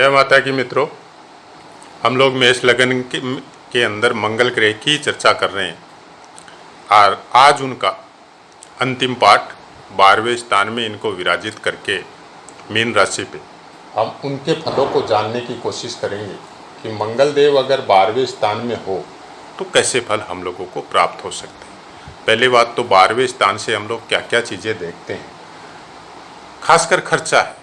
जय माता की मित्रों, हम लोग मेष लगन के अंदर मंगल ग्रह की चर्चा कर रहे हैं और आज उनका अंतिम पाठ 12वें स्थान में इनको विराजित करके मीन राशि पे हम उनके फलों को जानने की कोशिश करेंगे कि मंगल देव अगर 12वें स्थान में हो तो कैसे फल हम लोगों को प्राप्त हो सकते हैं। पहले बात तो 12वें स्थान से हम लोग क्या क्या चीज़ें देखते हैं, खासकर खर्चा है।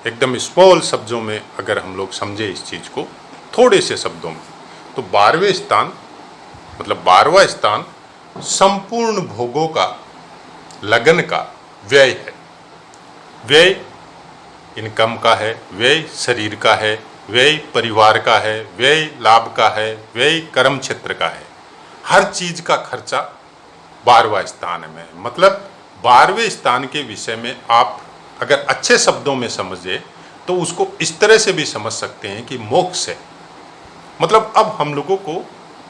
एकदम स्मॉल शब्दों में अगर हम लोग समझे इस चीज़ को, थोड़े से शब्दों में, तो 12वें स्थान मतलब 12वां स्थान संपूर्ण भोगों का, लगन का व्यय है। व्यय इनकम का है, व्यय शरीर का है, व्यय परिवार का है, व्यय लाभ का है, व्यय कर्म क्षेत्र का है। हर चीज़ का खर्चा 12वां स्थान में। मतलब 12वें स्थान के विषय में आप अगर अच्छे शब्दों में समझे तो उसको इस तरह से भी समझ सकते हैं कि मोक्ष है। मतलब अब हम लोगों को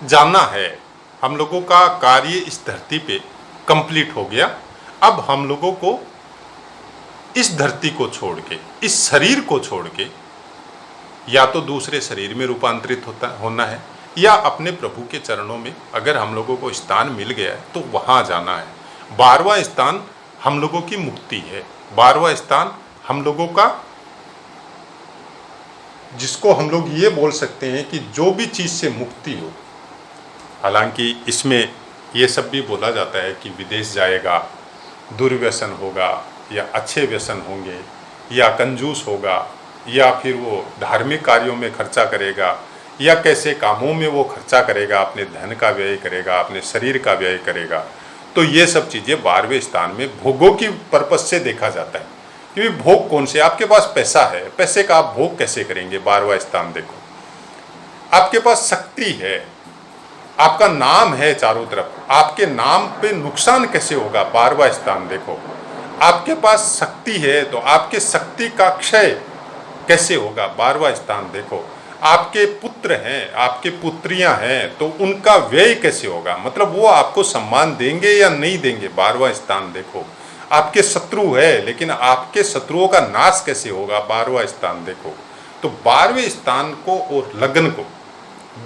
जानना है, हम लोगों का कार्य इस धरती पे कंप्लीट हो गया। अब हम लोगों को इस धरती को छोड़ के, इस शरीर को छोड़ के या तो दूसरे शरीर में रूपांतरित होना है या अपने प्रभु के चरणों में अगर हम लोगों को स्थान मिल गया है तो वहाँ जाना है। 12वां स्थान हम लोगों की मुक्ति है। 12वां स्थान हम लोगों का, जिसको हम लोग ये बोल सकते हैं कि जो भी चीज़ से मुक्ति हो। हालांकि इसमें ये सब भी बोला जाता है कि विदेश जाएगा, दुर्व्यसन होगा या अच्छे व्यसन होंगे या कंजूस होगा या फिर वो धार्मिक कार्यों में खर्चा करेगा या कैसे कामों में वो खर्चा करेगा, अपने धन का व्यय करेगा, अपने शरीर का व्यय करेगा। तो ये सब चीज़ें 12वें स्थान में भोगों की पर्पज से देखा जाता है। क्योंकि भोग कौन से, आपके पास पैसा है, पैसे का आप भोग कैसे करेंगे? 12वां स्थान देखो। आपके पास शक्ति है, आपका नाम है चारों तरफ, आपके नाम पे नुकसान कैसे होगा? 12वां स्थान देखो। आपके पास शक्ति है तो आपके शक्ति का क्षय कैसे होगा? 12वां स्थान देखो। आपके पुत्र हैं, आपके पुत्रियां हैं तो उनका व्यय कैसे होगा? मतलब वो आपको सम्मान देंगे या नहीं देंगे? 12वां स्थान देखो। आपके शत्रु है लेकिन आपके शत्रुओं का नाश कैसे होगा? 12वां स्थान देखो। तो 12वें स्थान को और लगन को,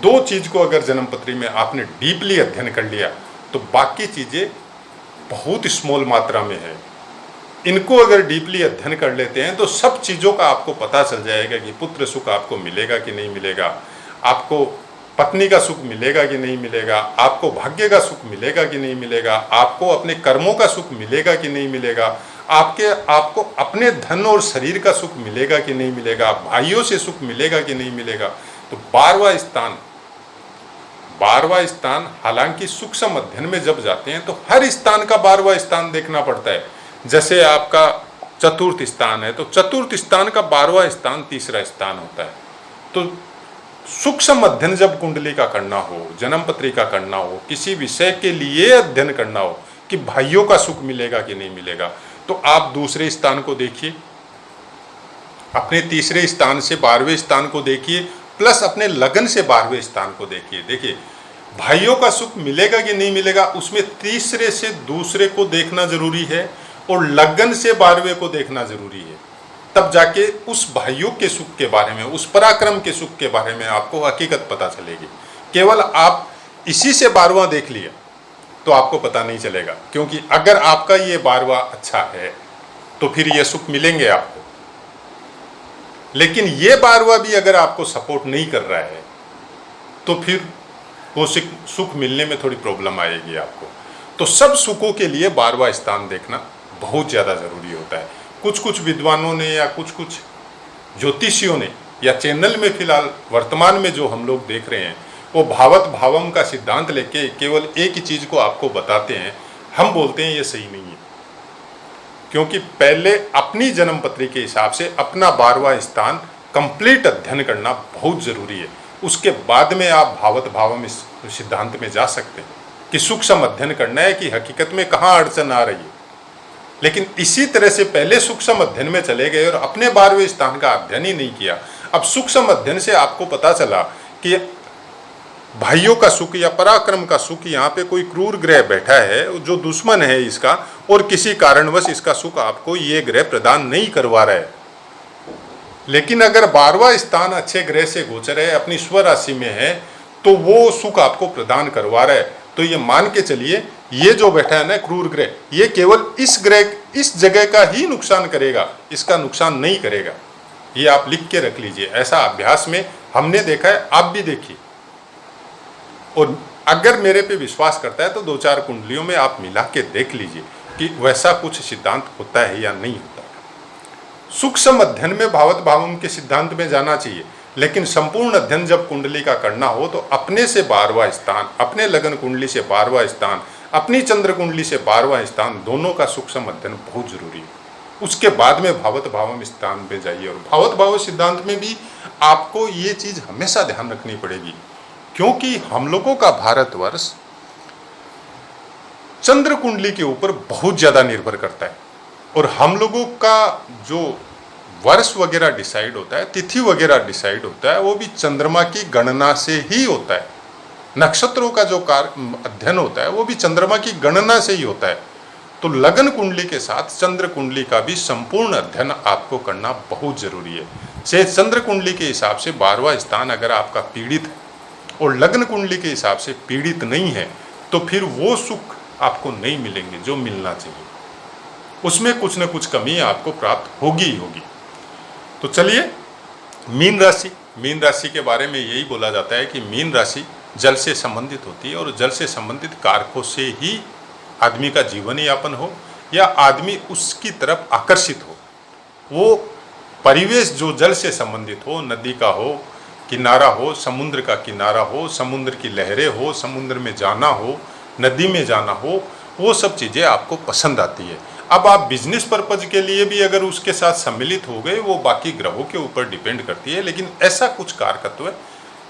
दो चीज को अगर जन्मपत्री में आपने डीपली अध्ययन कर लिया तो बाकी चीजें बहुत स्मॉल मात्रा में है। इनको अगर डीपली अध्ययन कर लेते हैं तो सब चीज़ों का आपको पता चल जाएगा कि पुत्र सुख आपको मिलेगा कि नहीं मिलेगा, आपको पत्नी का सुख मिलेगा कि नहीं मिलेगा, आपको भाग्य का सुख मिलेगा कि नहीं मिलेगा, आपको अपने कर्मों का सुख मिलेगा कि नहीं मिलेगा, आपको अपने धन और शरीर का सुख मिलेगा कि नहीं मिलेगा, भाइयों से सुख मिलेगा कि नहीं मिलेगा। तो 12वां स्थान हालांकि सूक्ष्म अध्ययन में जब जाते हैं तो हर स्थान का 12वां स्थान देखना पड़ता है। जैसे आपका चतुर्थ स्थान है तो चतुर्थ स्थान का 12वां स्थान तीसरा स्थान होता है। तो सूक्ष्म अध्ययन जब कुंडली का करना हो, जन्मपत्री का करना हो, किसी विषय के लिए अध्ययन करना हो कि भाइयों का सुख मिलेगा कि नहीं मिलेगा, तो आप दूसरे स्थान को देखिए, अपने तीसरे स्थान से 12वें स्थान को देखिए, प्लस अपने लगन से 12वें स्थान को देखिए। देखिए भाइयों का सुख मिलेगा कि नहीं मिलेगा, उसमें तीसरे से दूसरे को देखना जरूरी है और लगन से 12वें को देखना जरूरी है। तब जाके उस भाइयों के सुख के बारे में, उस पराक्रम के सुख के बारे में आपको हकीकत पता चलेगी। केवल आप इसी से 12वां देख लिया तो आपको पता नहीं चलेगा, क्योंकि अगर आपका ये 12वां अच्छा है तो फिर ये सुख मिलेंगे आपको। लेकिन ये 12वां भी अगर आपको सपोर्ट नहीं कर रहा है तो फिर वो सुख मिलने में थोड़ी प्रॉब्लम आएगी आपको। तो सब सुखों के लिए 12वां स्थान देखना बहुत ज़्यादा ज़रूरी होता है। कुछ विद्वानों ने या कुछ ज्योतिषियों ने या चैनल में फिलहाल वर्तमान में जो हम लोग देख रहे हैं वो भावत भावम का सिद्धांत लेके केवल एक ही चीज़ को आपको बताते हैं। हम बोलते हैं ये सही नहीं है, क्योंकि पहले अपनी जन्मपत्री के हिसाब से अपना 12वां स्थान कंप्लीट अध्ययन करना बहुत ज़रूरी है। उसके बाद में आप भावत भावम इस सिद्धांत में जा सकते हैं कि सूक्ष्म अध्ययन करना है कि हकीकत में कहाँ अड़चन आ रही है। लेकिन इसी तरह से पहले सूक्ष्म अध्ययन में चले गए और अपने 12वें स्थान का अध्ययन ही नहीं किया। अब सूक्ष्म अध्ययन से आपको पता चला कि भाइयों का सुख या पराक्रम का सुख, यहाँ पे कोई क्रूर ग्रह बैठा है जो दुश्मन है इसका और किसी कारणवश इसका सुख आपको ये ग्रह प्रदान नहीं करवा रहा है। लेकिन अगर 12वां स्थान अच्छे ग्रह से गोचर है, अपनी स्व राशि में है, तो वो सुख आपको प्रदान करवा रहा है। तो ये मान के चलिए, ये जो बैठा है ना क्रूर ग्रह, ये केवल इस ग्रह, इस जगह का ही नुकसान करेगा, इसका नुकसान नहीं करेगा। ये आप लिख के रख लीजिए। ऐसा अभ्यास में हमने देखा है, आप भी देखिए। और अगर मेरे पे विश्वास करता है तो 2-4 कुंडलियों में आप मिला के देख लीजिए कि वैसा कुछ सिद्धांत होता है या नहीं होता। सूक्ष्म अध्ययन में भावत भावम के सिद्धांत में जाना चाहिए, लेकिन संपूर्ण अध्ययन जब कुंडली का करना हो तो अपने से 12वां स्थान, अपने लगन कुंडली से 12वां स्थान, अपनी चंद्र कुंडली से 12वां स्थान, दोनों का सूक्ष्म अध्ययन बहुत जरूरी है। उसके बाद में भावत भावम स्थान पे जाइए। और भावत भाव सिद्धांत में भी आपको ये चीज हमेशा ध्यान रखनी पड़ेगी, क्योंकि हम लोगों का भारतवर्ष चंद्र कुंडली के ऊपर बहुत ज्यादा निर्भर करता है। और हम लोगों का जो वर्ष वगैरह डिसाइड होता है, तिथि वगैरह डिसाइड होता है, वो भी चंद्रमा की गणना से ही होता है। नक्षत्रों का जो अध्ययन होता है वो भी चंद्रमा की गणना से ही होता है। तो लगन कुंडली के साथ चंद्र कुंडली का भी संपूर्ण अध्ययन आपको करना बहुत जरूरी है। से चंद्र कुंडली के हिसाब से 12वां स्थान अगर आपका पीड़ित है और लगन कुंडली के हिसाब से पीड़ित नहीं है, तो फिर वो सुख आपको नहीं मिलेंगे जो मिलना चाहिए। उसमें कुछ न कुछ कमी आपको प्राप्त होगी ही होगी। तो चलिए, मीन राशि, मीन राशि के बारे में यही बोला जाता है कि मीन राशि जल से संबंधित होती है, और जल से संबंधित कारकों से ही आदमी का जीवन यापन हो या आदमी उसकी तरफ आकर्षित हो। वो परिवेश जो जल से संबंधित हो, नदी का हो, किनारा हो, समुद्र का किनारा हो, समुद्र की लहरें हो, समुद्र में जाना हो, नदी में जाना हो, वो सब चीज़ें आपको पसंद आती है। अब आप बिजनेस पर्पज के लिए भी अगर उसके साथ सम्मिलित हो गए, वो बाकी ग्रहों के ऊपर डिपेंड करती है, लेकिन ऐसा कुछ कारकत्व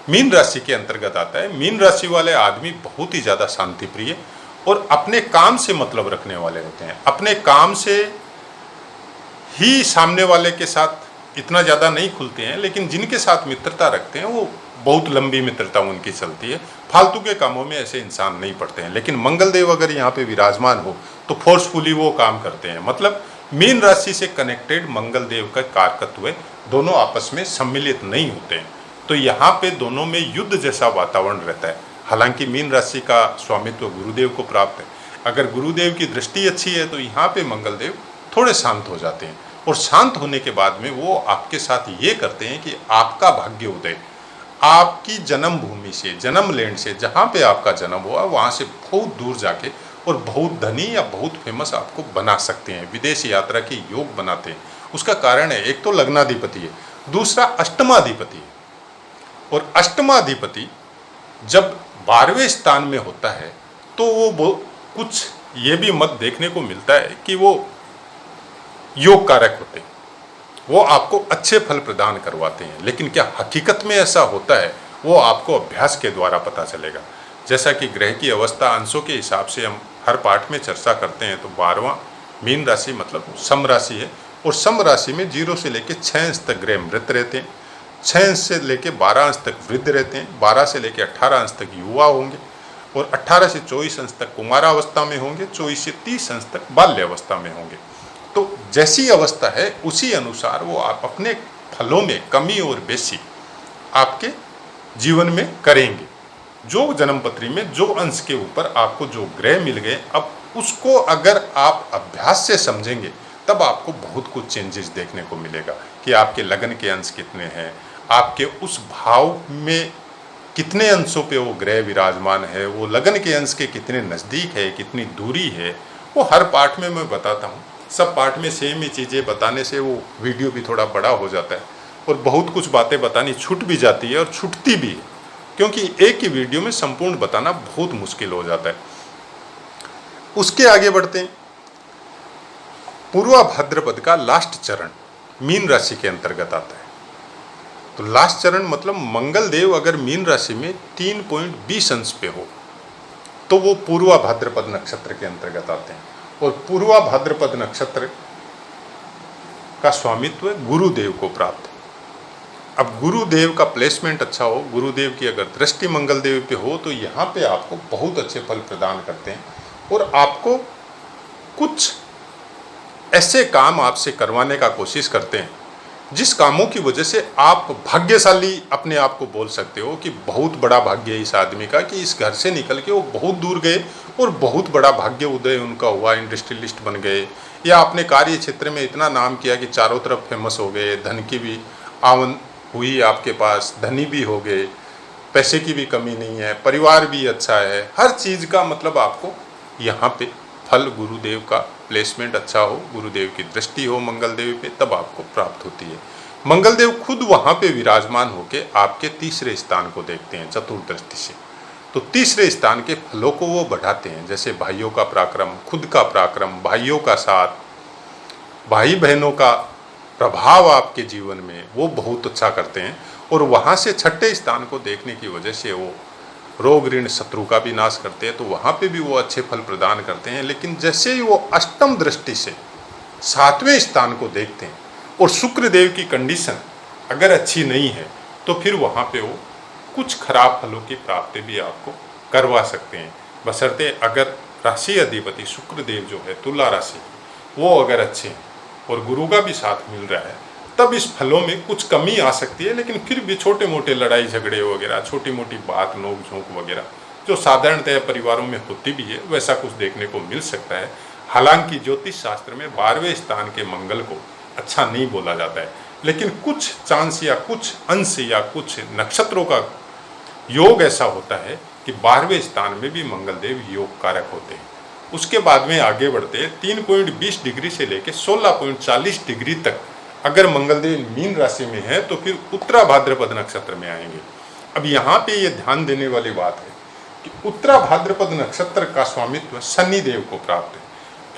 मीन राशि के अंतर्गत आता है। मीन राशि वाले आदमी बहुत ही ज़्यादा शांति प्रिय और अपने काम से मतलब रखने वाले होते हैं। अपने काम से ही सामने वाले के साथ इतना ज़्यादा नहीं खुलते हैं, लेकिन जिनके साथ मित्रता रखते हैं वो बहुत लंबी मित्रता उनकी चलती है। फालतू के कामों में ऐसे इंसान नहीं पड़ते हैं। लेकिन मंगलदेव अगर यहाँ पे विराजमान हो तो फोर्सफुली वो काम करते हैं। मतलब मीन राशि से कनेक्टेड मंगलदेव का कारकत्व दोनों आपस में सम्मिलित नहीं होते हैं, तो यहाँ पे दोनों में युद्ध जैसा वातावरण रहता है। हालांकि मीन राशि का स्वामित्व गुरुदेव को प्राप्त है। अगर गुरुदेव की दृष्टि अच्छी है तो यहाँ पे मंगलदेव थोड़े शांत हो जाते हैं, और शांत होने के बाद में वो आपके साथ ये करते हैं कि आपका भाग्य उदय आपकी जन्म भूमि से, जन्म लैंड से, जहाँ पे आपका जन्म हुआ वहाँ से बहुत दूर जाके और बहुत धनी या बहुत फेमस आपको बना सकते हैं, विदेश यात्रा के योग बनाते हैं। उसका कारण है, एक तो लग्नाधिपति है, दूसरा अष्टमाधिपति है। और अष्टमाधिपति जब 12वें स्थान में होता है तो वो कुछ ये भी मत देखने को मिलता है कि वो योग कारक होते हैं, वो आपको अच्छे फल प्रदान करवाते हैं। लेकिन क्या हकीकत में ऐसा होता है, वो आपको अभ्यास के द्वारा पता चलेगा। जैसा कि ग्रह की अवस्था अंशों के हिसाब से हम हर पाठ में चर्चा करते हैं, तो 12वां मीन राशि मतलब सम राशि है, और सम राशि में 0 से लेकर 6 अंश तक ग्रह मृत रहते हैं, 6 अंश से लेकर 12 अंश तक वृद्ध रहते हैं, 12 से लेकर 18 अंश तक युवा होंगे, और 18 से 24 अंश तक कुमारावस्था में होंगे, 24 से 30 अंश तक बाल्यावस्था में होंगे। तो जैसी अवस्था है उसी अनुसार वो आप अपने फलों में कमी और बेसी आपके जीवन में करेंगे। जो जन्मपत्री में जो अंश के ऊपर आपको जो ग्रह मिल गए, अब उसको अगर आप अभ्यास से समझेंगे तब आपको बहुत कुछ चेंजेस देखने को मिलेगा कि आपके लगन के अंश कितने हैं, आपके उस भाव में कितने अंशों पे वो ग्रह विराजमान है, वो लगन के अंश के कितने नज़दीक है, कितनी दूरी है, वो हर पाठ में मैं बताता हूँ। सब पाठ में सेम ही चीज़ें बताने से वो वीडियो भी थोड़ा बड़ा हो जाता है और बहुत कुछ बातें बतानी छूट भी जाती है और छूटती भी है, क्योंकि एक ही वीडियो में संपूर्ण बताना बहुत मुश्किल हो जाता है। उसके आगे बढ़ते हैं। पूर्वा भाद्रपद का लास्ट चरण मीन राशि के अंतर्गत आता है। तो लास्ट चरण मतलब मंगलदेव अगर मीन राशि में 3.20 अंश पे हो तो वो पूर्वा भाद्रपद नक्षत्र के अंतर्गत आते हैं, और पूर्वा भाद्रपद नक्षत्र का स्वामित्व गुरुदेव को प्राप्त है। अब गुरुदेव का प्लेसमेंट अच्छा हो, गुरुदेव की अगर दृष्टि मंगलदेव पे हो तो यहाँ पे आपको बहुत अच्छे फल प्रदान करते हैं, और आपको कुछ ऐसे काम आपसे करवाने का कोशिश करते हैं जिस कामों की वजह से आप भाग्यशाली अपने आप को बोल सकते हो कि बहुत बड़ा भाग्य है इस आदमी का कि इस घर से निकल के वो बहुत दूर गए और बहुत बड़ा भाग्य उदय उनका हुआ, इंडस्ट्रियलिस्ट बन गए, या अपने कार्य क्षेत्र में इतना नाम किया कि चारों तरफ फेमस हो गए, धन की भी आवन हुई, आपके पास धनी भी हो गए, पैसे की भी कमी नहीं है, परिवार भी अच्छा है, हर चीज़ का मतलब आपको यहाँ पे फल गुरुदेव का प्लेसमेंट अच्छा हो, गुरुदेव की दृष्टि हो मंगल देव पे, तब आपको प्राप्त होती है। मंगल देव खुद वहाँ पे विराजमान होके आपके तीसरे स्थान को देखते हैं चतुर्दृष्टि से, तो तीसरे स्थान के फलों को वो बढ़ाते हैं, जैसे भाइयों का पराक्रम, खुद का पराक्रम, भाइयों का साथ, भाई बहनों का प्रभाव आपके जीवन में वो बहुत अच्छा करते हैं। और वहाँ से छठे स्थान को देखने की वजह से वो रोग ऋण शत्रु का भी नाश करते हैं, तो वहाँ पे भी वो अच्छे फल प्रदान करते हैं। लेकिन जैसे ही वो अष्टम दृष्टि से सातवें स्थान को देखते हैं और शुक्र देव की कंडीशन अगर अच्छी नहीं है तो फिर वहाँ पे वो कुछ खराब फलों की प्राप्ति भी आपको करवा सकते हैं, बशर्ते अगर राशि अधिपति शुक्र देव जो है तुला राशि, वो अगर अच्छे हैं और गुरु का भी साथ मिल रहा है, तब इस फलों में कुछ कमी आ सकती है। लेकिन फिर भी छोटे मोटे लड़ाई झगड़े वगैरह, छोटी मोटी बात नोक झोंक वगैरह जो साधारणतः परिवारों में होती भी है, वैसा कुछ देखने को मिल सकता है। हालांकि ज्योतिष शास्त्र में 12वें स्थान के मंगल को अच्छा नहीं बोला जाता है, लेकिन कुछ चांस या कुछ अंश या कुछ नक्षत्रों का योग ऐसा होता है कि 12वें स्थान में भी मंगलदेव योग कारक होते हैं। उसके बाद में आगे बढ़ते हैं 3.20 डिग्री से लेकर 16.40 डिग्री तक अगर मंगलदेव मीन राशि में है तो फिर उत्तरा भाद्रपद नक्षत्र में आएंगे। अब यहाँ पे ये ध्यान देने वाली बात है कि उत्तरा भाद्रपद नक्षत्र का स्वामित्व शनिदेव को प्राप्त है।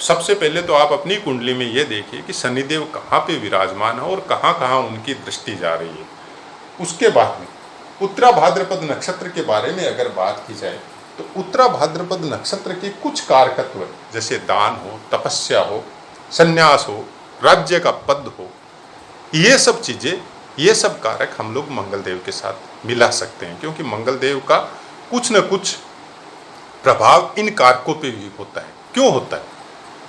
सबसे पहले तो आप अपनी कुंडली में ये देखिए कि शनिदेव कहाँ पे विराजमान है और कहाँ कहाँ उनकी दृष्टि जा रही है। उसके बाद में उत्तरा भाद्रपद नक्षत्र के बारे में अगर बात की जाए तो उत्तरा भाद्रपद नक्षत्र के कुछ कारकत्व जैसे दान हो, तपस्या हो, संन्यास हो, राज्य का पद हो, ये सब चीज़ें, ये सब कारक हम लोग मंगलदेव के साथ मिला सकते हैं, क्योंकि मंगलदेव का कुछ न कुछ प्रभाव इन कारकों पे भी होता है। क्यों होता है?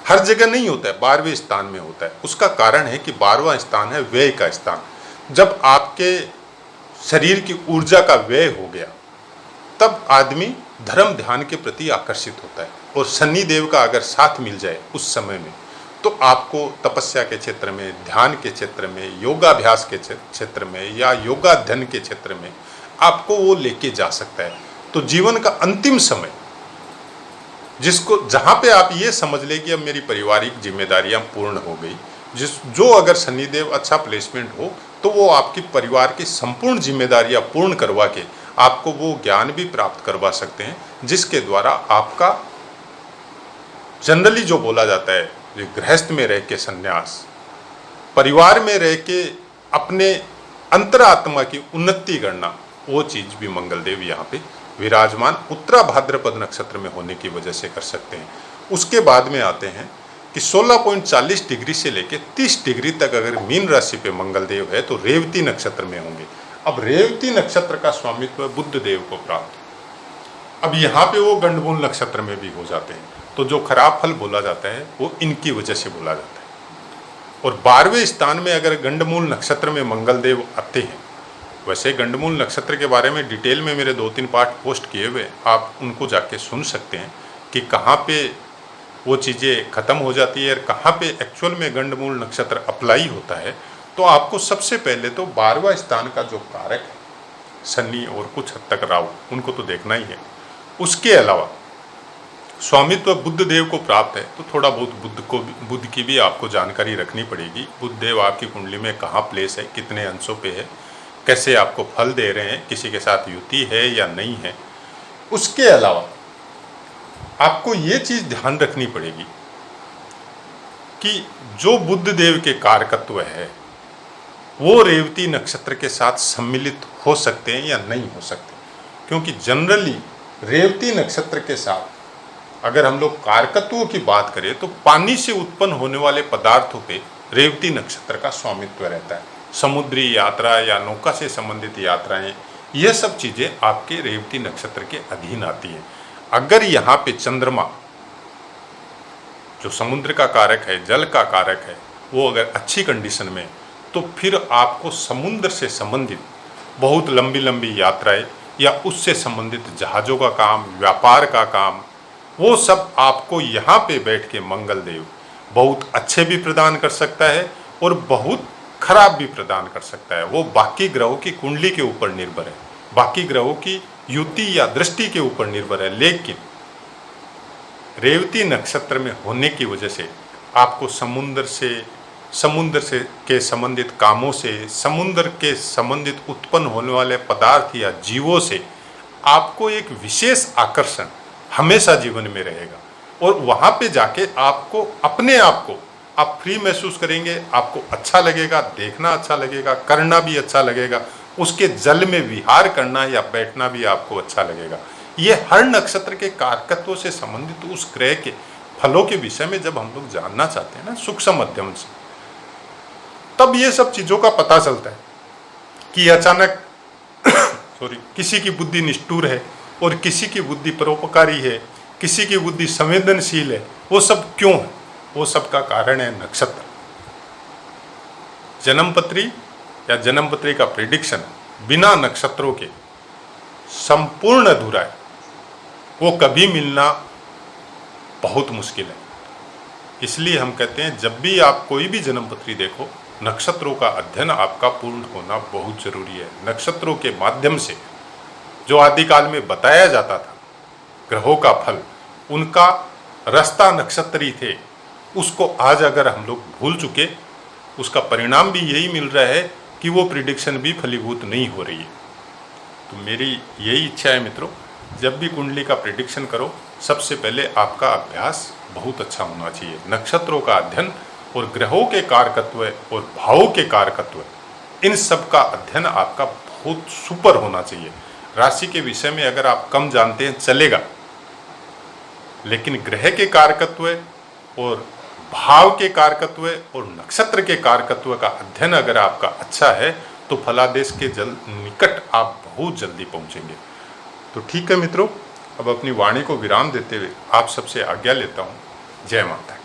हर जगह नहीं होता है, 12वें स्थान में होता है। उसका कारण है कि 12वां स्थान है व्यय का स्थान। जब आपके शरीर की ऊर्जा का व्यय हो गया तब आदमी धर्म ध्यान के प्रति आकर्षित होता है, और शनि देव का अगर साथ मिल जाए उस समय में तो आपको तपस्या के क्षेत्र में, ध्यान के क्षेत्र में, योगाभ्यास के क्षेत्र में या योगाध्ययन के क्षेत्र में आपको वो लेके जा सकता है। तो जीवन का अंतिम समय जिसको, जहाँ पे आप ये समझ ले कि अब मेरी पारिवारिक जिम्मेदारियाँ पूर्ण हो गई, जो अगर शनिदेव अच्छा प्लेसमेंट हो तो वो आपकी परिवार की संपूर्ण जिम्मेदारियाँ पूर्ण करवा के आपको वो ज्ञान भी प्राप्त करवा सकते हैं, जिसके द्वारा आपका जनरली जो बोला जाता है जो गृहस्थ में रह के संन्यास, परिवार में रह के अपने अंतरात्मा की उन्नति करना, वो चीज़ भी मंगलदेव यहाँ पे विराजमान उत्तरा भाद्रपद नक्षत्र में होने की वजह से कर सकते हैं। उसके बाद में आते हैं कि 16.40 डिग्री से लेकर 30 डिग्री तक अगर मीन राशि पे मंगलदेव है तो रेवती नक्षत्र में होंगे। अब रेवती नक्षत्र का स्वामित्व बुद्ध देव को प्राप्त है। अब यहाँ पे वो गंडमूल नक्षत्र में भी हो जाते हैं, तो जो खराब फल बोला जाता है वो इनकी वजह से बोला जाता है। और 12वें स्थान में अगर गंडमूल नक्षत्र में मंगलदेव आते हैं, वैसे गंडमूल नक्षत्र के बारे में डिटेल में मेरे 2-3 पार्ट पोस्ट किए हुए, आप उनको जाके सुन सकते हैं कि कहाँ पे वो चीज़ें ख़त्म हो जाती है और कहाँ पे एक्चुअल में गंडमूल नक्षत्र अप्लाई होता है। तो आपको सबसे पहले तो 12वां स्थान का जो कारक है शनि और कुछ हद तक राहु, उनको तो देखना ही है। उसके अलावा स्वामित्व बुद्ध देव को प्राप्त है, तो थोड़ा बहुत बुद्ध की भी आपको जानकारी रखनी पड़ेगी। बुद्ध देव आपकी कुंडली में कहाँ प्लेस है, कितने अंशों पे है, कैसे आपको फल दे रहे हैं, किसी के साथ युति है या नहीं है। उसके अलावा आपको ये चीज़ ध्यान रखनी पड़ेगी कि जो बुद्ध देव के कारकत्व है वो रेवती नक्षत्र के साथ सम्मिलित हो सकते हैं या नहीं हो सकते, क्योंकि जनरली रेवती नक्षत्र के साथ अगर हम लोग कारकत्वों की बात करें तो पानी से उत्पन्न होने वाले पदार्थों पे रेवती नक्षत्र का स्वामित्व रहता है। समुद्री यात्रा या नौका से संबंधित यात्राएं, यह सब चीज़ें आपके रेवती नक्षत्र के अधीन आती हैं। अगर यहाँ पे चंद्रमा जो समुद्र का कारक है, जल का कारक है, वो अगर अच्छी कंडीशन में, तो फिर आपको समुद्र से संबंधित बहुत लंबी लंबी यात्राएं या उससे संबंधित जहाज़ों का काम, व्यापार का काम, वो सब आपको यहाँ पे बैठ के मंगल देव बहुत अच्छे भी प्रदान कर सकता है और बहुत खराब भी प्रदान कर सकता है। वो बाकी ग्रहों की कुंडली के ऊपर निर्भर है, बाकी ग्रहों की युति या दृष्टि के ऊपर निर्भर है। लेकिन रेवती नक्षत्र में होने की वजह से आपको समुद्र से के संबंधित कामों से, समुद्र के संबंधित उत्पन्न होने वाले पदार्थ या जीवों से आपको एक विशेष आकर्षण हमेशा जीवन में रहेगा और वहाँ पे जाके आपको अपने आप को आप फ्री महसूस करेंगे, आपको अच्छा लगेगा, देखना अच्छा लगेगा, करना भी अच्छा लगेगा, उसके जल में विहार करना या बैठना भी आपको अच्छा लगेगा। ये हर नक्षत्र के कारकत्वों से संबंधित उस ग्रह के फलों के विषय में जब हम लोग जानना चाहते हैं ना सूक्ष्म माध्यम से, तब ये सब चीज़ों का पता चलता है कि अचानक किसी की बुद्धि निष्ठुर है और किसी की बुद्धि परोपकारी है, किसी की बुद्धि संवेदनशील है। वो सब क्यों है? वो सब का कारण है नक्षत्र। जन्मपत्री या जन्मपत्री का प्रेडिक्शन बिना नक्षत्रों के संपूर्ण अधूरा है, वो कभी मिलना बहुत मुश्किल है। इसलिए हम कहते हैं जब भी आप कोई भी जन्मपत्री देखो, नक्षत्रों का अध्ययन आपका पूर्ण होना बहुत जरूरी है। नक्षत्रों के माध्यम से जो आदिकाल में बताया जाता था ग्रहों का फल, उनका रास्ता नक्षत्री थे, उसको आज अगर हम लोग भूल चुके, उसका परिणाम भी यही मिल रहा है कि वो प्रिडिक्शन भी फलीभूत नहीं हो रही है। तो मेरी यही इच्छा है मित्रों, जब भी कुंडली का प्रिडिक्शन करो, सबसे पहले आपका अभ्यास बहुत अच्छा होना चाहिए। नक्षत्रों का अध्ययन और ग्रहों के कारकत्व और भावों के कारकत्व, इन सब का अध्ययन आपका बहुत सुपर होना चाहिए। राशि के विषय में अगर आप कम जानते हैं चलेगा, लेकिन ग्रह के कारकत्व और भाव के कारकत्व और नक्षत्र के कारकत्व का अध्ययन अगर आपका अच्छा है तो फलादेश के निकट आप बहुत जल्दी पहुंचेंगे। तो ठीक है मित्रों, अब अपनी वाणी को विराम देते हुए आप सबसे आज्ञा लेता हूँ। जय माता।